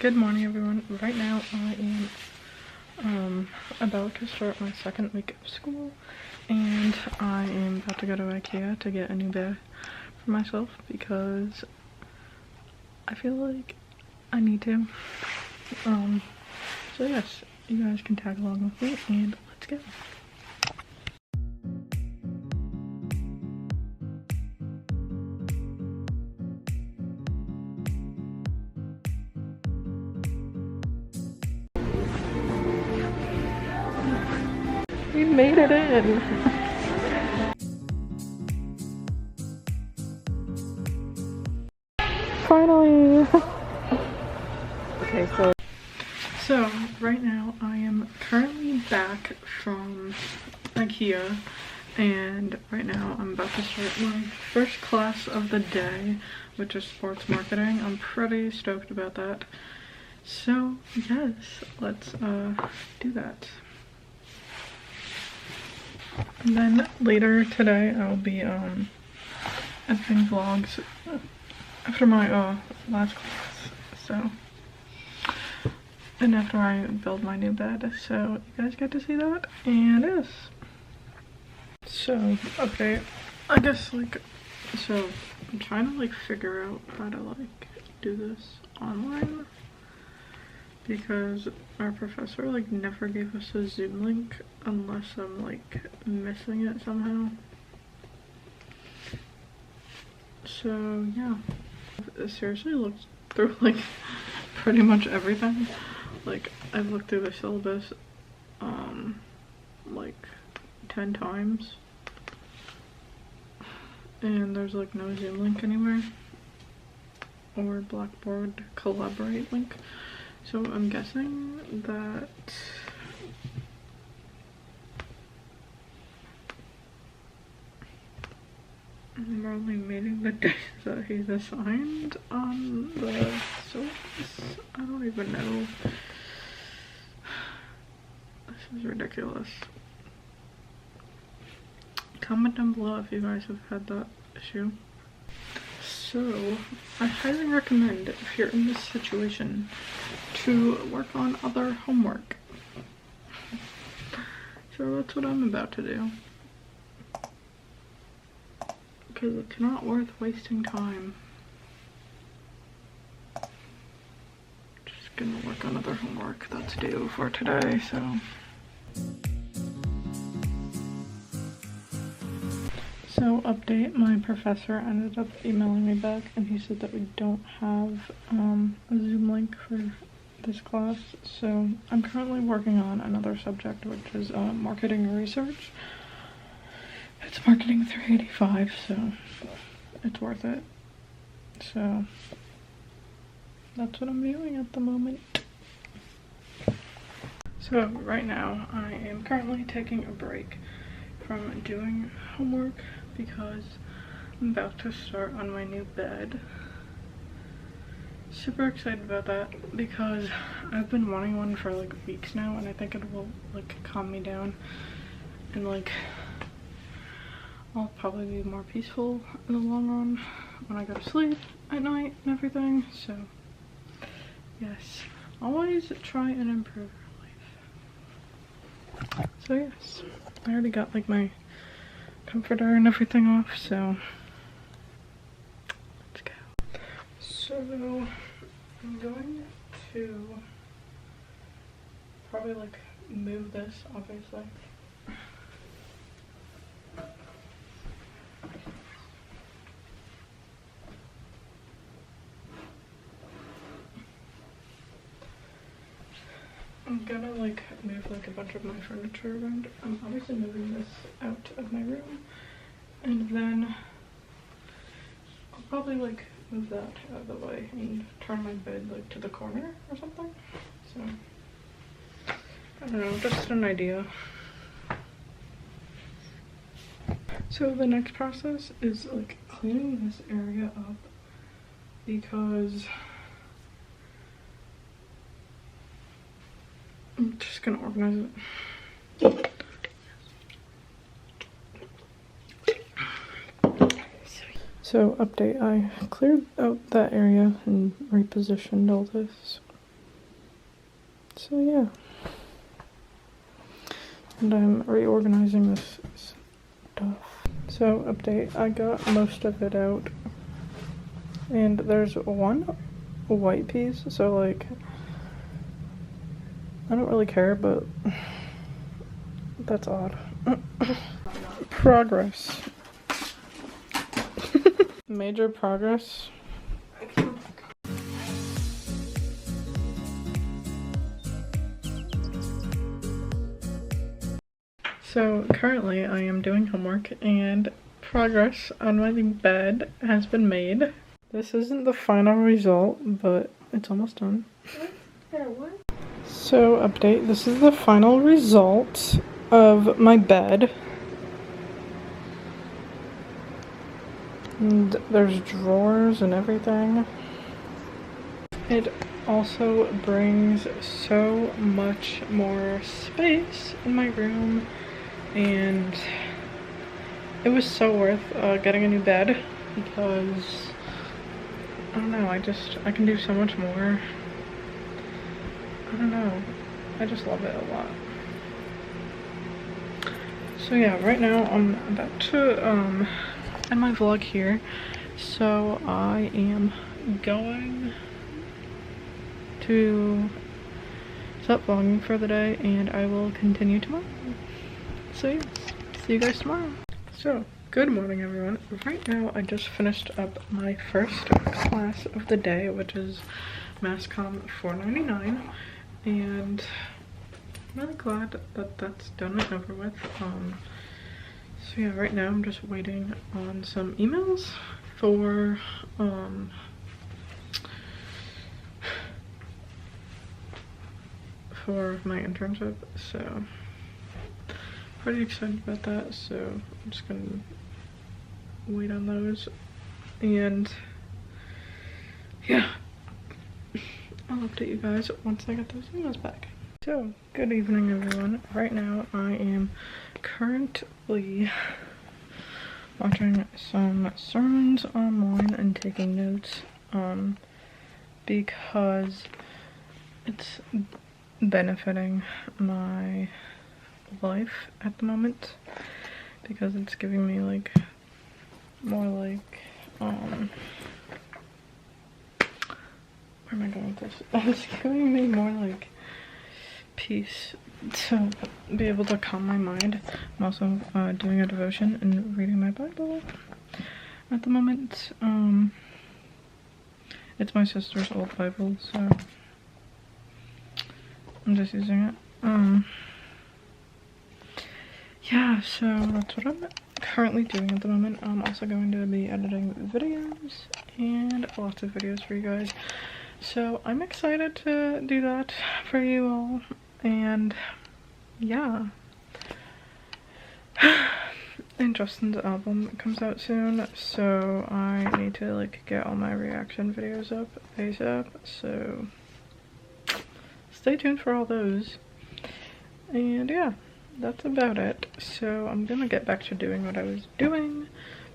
Good morning, everyone. Right now I am about to start my second week of school, and I am about to go to Ikea to get a new bed for myself because I feel like I need to. So yes, you guys can tag along with me and let's go. We made it in! Finally! Okay, so right now I am currently back from Ikea, and right now I'm about to start my first class of the day, which is sports marketing. I'm pretty stoked about that. So yes, let's do that. And then later today I'll be editing vlogs after my last class, so, and after I build my new bed, so you guys get to see that. And yes, so okay, I guess so I'm trying to figure out how to do this online, because our professor never gave us a Zoom link unless I'm missing it somehow. So yeah, I seriously looked through pretty much everything. I've looked through the syllabus 10 times, and there's no Zoom link anywhere or Blackboard Collaborate link. So I'm guessing that I'm only meeting the days that he's assigned on the syllabus. I don't even know. This is ridiculous. Comment down below if you guys have had that issue. So I highly recommend, if you're in this situation, to work on other homework. So that's what I'm about to do, because it's not worth wasting time. Just gonna work on other homework that's due for today, so. So update, my professor ended up emailing me back and he said that we don't have a Zoom link for this class. So I'm currently working on another subject, which is marketing research. It's marketing 385, so it's worth it. So that's what I'm doing at the moment. So right now I am currently taking a break from doing homework because I'm about to start on my new bed. Super excited about that because I've been wanting one for weeks now, and I think it will calm me down, and I'll probably be more peaceful in the long run when I go to sleep at night and everything. So yes, always try and improve your life. So yes, I already got my comforter and everything off, so let's go. So I'm going to probably move this, obviously. I'm gonna move a bunch of my furniture around. I'm obviously moving this out of my room, and then I'll probably move that out of the way and turn my bed to the corner or something. So I don't know, just an idea. So the next process is cleaning this area up, because I'm just gonna organize it. So update, I cleared out that area and repositioned all this. So yeah. And I'm reorganizing this stuff. So update, I got most of it out. And there's one white piece, so like, I don't really care, but that's odd. Progress. Major progress. So currently I am doing homework and progress on my bed has been made. This isn't the final result, but it's almost done. So update, this is the final result of my bed. And there's drawers and everything. It also brings so much more space in my room, and it was so worth getting a new bed because I don't know, I can do so much more. I don't know, I just love it a lot. So yeah, right now I'm about to end my vlog here. So I am going to stop vlogging for the day and I will continue tomorrow. So yeah, see you guys tomorrow. So, good morning everyone. Right now I just finished up my first class of the day, which is Mass Comm 499, and I'm really glad that that's done and over with. So yeah, right now I'm just waiting on some emails for my internship, so pretty excited about that. So I'm just gonna wait on those, and yeah, I'll update you guys once I get those emails back. So good evening everyone. Right now I am currently watching some sermons online and taking notes because it's benefiting my life at the moment, because it's giving me like more like where am I going with this? It's giving me more like peace to be able to calm my mind. I'm also doing a devotion and reading my Bible at the moment. It's my sister's old Bible, so I'm just using it. Yeah, so that's what I'm currently doing at the moment. I'm also going to be editing videos and lots of videos for you guys. So I'm excited to do that for you all, and yeah. And Justin's album comes out soon, so I need to like get all my reaction videos up ASAP, so stay tuned for all those. And yeah, that's about it. So I'm gonna get back to doing what I was doing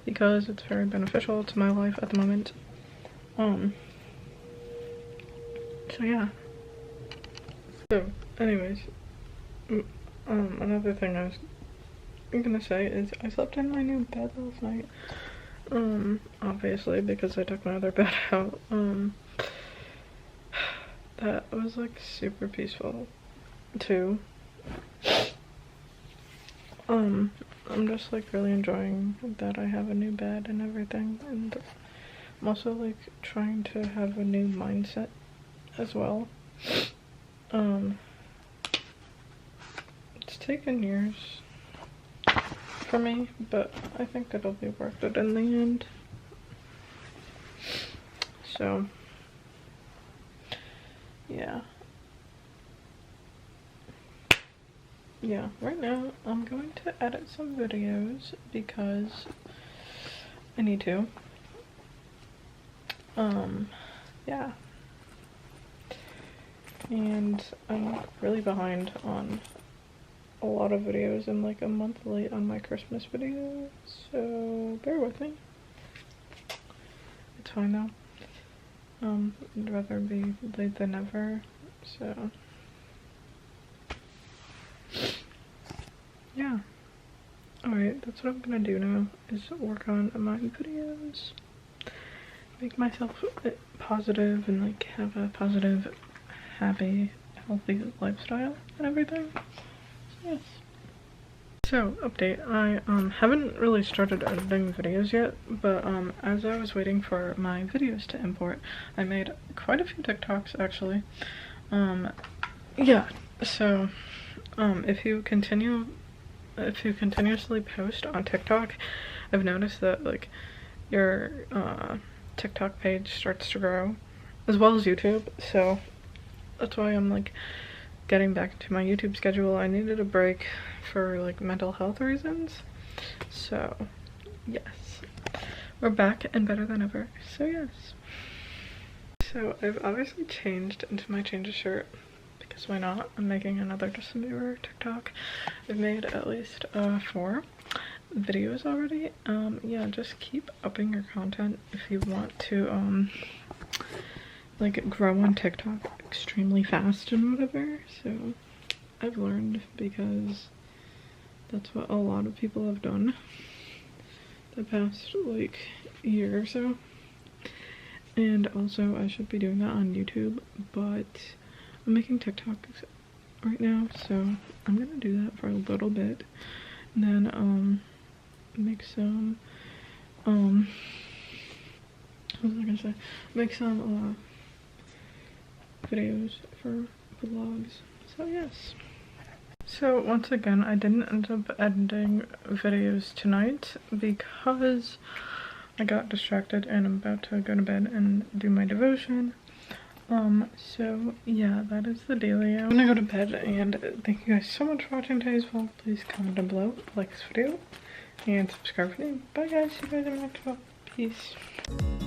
because it's very beneficial to my life at the moment. So yeah. So anyways, another thing I was gonna say is I slept in my new bed last night. Obviously because I took my other bed out. That was like super peaceful too. I'm just like really enjoying that I have a new bed and everything, and I'm also like trying to have a new mindset as well. It's taken years for me, but I think it'll be worth it in the end. So yeah. Yeah, right now I'm going to edit some videos because I need to. Yeah. And I'm really behind on a lot of videos. I'm like a month late on my Christmas video, so bear with me. It's fine though. I'd rather be late than never, so yeah. Alright, that's what I'm gonna do now, is work on my videos. Make myself positive and like have a positive, happy, healthy lifestyle and everything. So, yes. So, update. I haven't really started editing videos yet, but as I was waiting for my videos to import, I made quite a few TikToks actually. Yeah, so if you continuously post on TikTok, I've noticed that like your TikTok page starts to grow, as well as YouTube. So that's why I'm like getting back to my YouTube schedule. I needed a break for like mental health reasons. So yes, we're back and better than ever. So yes. So I've obviously changed into my change of shirt because why not? I'm making another Justin Bieber TikTok. I've made at least 4 videos already. Yeah, just keep upping your content if you want to like grow on TikTok extremely fast and whatever. So I've learned, because that's what a lot of people have done the past like year or so. And also I should be doing that on YouTube, but I'm making TikToks right now, so I'm gonna do that for a little bit, and then make some what was I gonna say? Make some videos for vlogs. So yes. So once again, I didn't end up editing videos tonight because I got distracted and I'm about to go to bed and do my devotion. So yeah, that is the dealio. I'm gonna go to bed, and thank you guys so much for watching today's vlog. Please comment down below, like this video, and subscribe for me. Bye guys, see you guys in the next vlog. Peace.